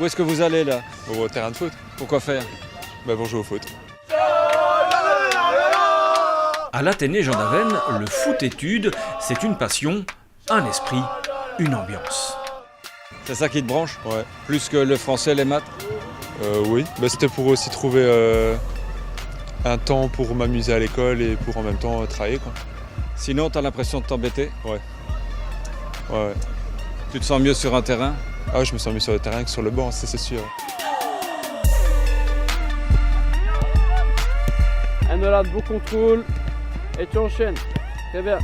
Où est-ce que vous allez là? Au terrain de foot. Pourquoi faire? Pour jouer au foot. À l'Athénée Jean d'Avennes, le foot-études, c'est une passion, un esprit, une ambiance. C'est ça qui te branche? Ouais. Plus que le français, les maths? Oui, c'était pour aussi trouver un temps pour m'amuser à l'école et pour en même temps travailler, quoi. Sinon, t'as l'impression de t'embêter? Ouais. Tu te sens mieux sur un terrain? Ah, je me sens mieux sur le terrain que sur le banc, ça c'est sûr. Enolade, beau contrôle. Et tu enchaînes. Très bien.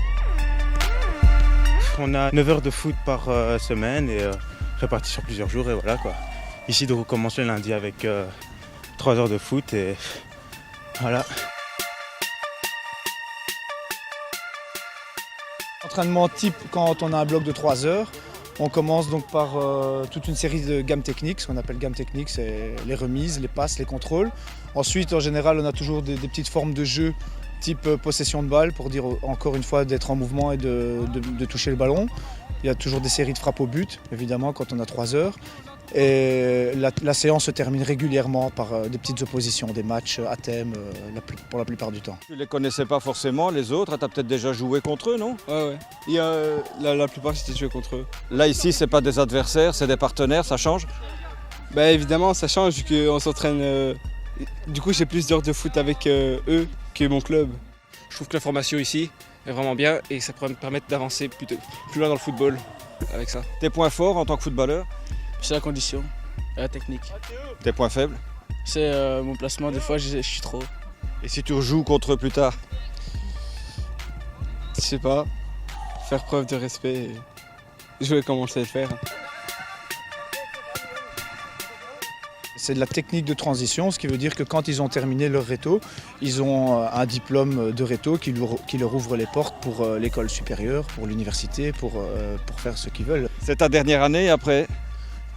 On a 9 heures de foot par semaine et réparties sur plusieurs jours et voilà quoi. Ici donc on commence le lundi avec 3 heures de foot et voilà. Entraînement type quand on a un bloc de 3 heures. On commence donc par toute une série de gammes techniques. Ce qu'on appelle gammes techniques, c'est les remises, les passes, les contrôles. Ensuite, en général, on a toujours des petites formes de jeu type possession de balle pour dire encore une fois d'être en mouvement et de toucher le ballon. Il y a toujours des séries de frappes au but, évidemment, quand on a 3 heures. Et la séance se termine régulièrement par des petites oppositions, des matchs à thème pour la plupart du temps. Tu les connaissais pas forcément, les autres, t'as peut-être déjà joué contre eux, non? Ouais. Et la plupart, j'étais joué contre eux. Là, ici, c'est pas des adversaires, c'est des partenaires, ça change? Évidemment, ça change vu qu'on s'entraîne. Du coup, j'ai plus d'heures de foot avec eux que mon club. Je trouve que la formation ici est vraiment bien et ça pourrait me permettre d'avancer plus loin dans le football avec ça. Tes points forts en tant que footballeur? C'est la condition, la technique. Tes points faibles? C'est mon placement, des fois je suis trop. Et si tu rejoues contre eux plus tard? Je sais pas, faire preuve de respect et jouer comme on sait le faire. C'est de la technique de transition, ce qui veut dire que quand ils ont terminé leur réto, ils ont un diplôme de réto qui leur ouvre les portes pour l'école supérieure, pour l'université, pour faire ce qu'ils veulent. C'est ta dernière année après?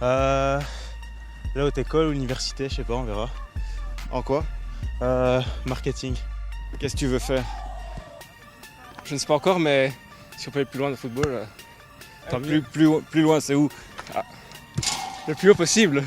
La haute école, université, je sais pas, on verra. En quoi? Marketing. Qu'est-ce que tu veux faire? Je ne sais pas encore, mais si on peut aller plus loin dans le football, tant mieux. Plus loin, c'est où? Le plus haut possible.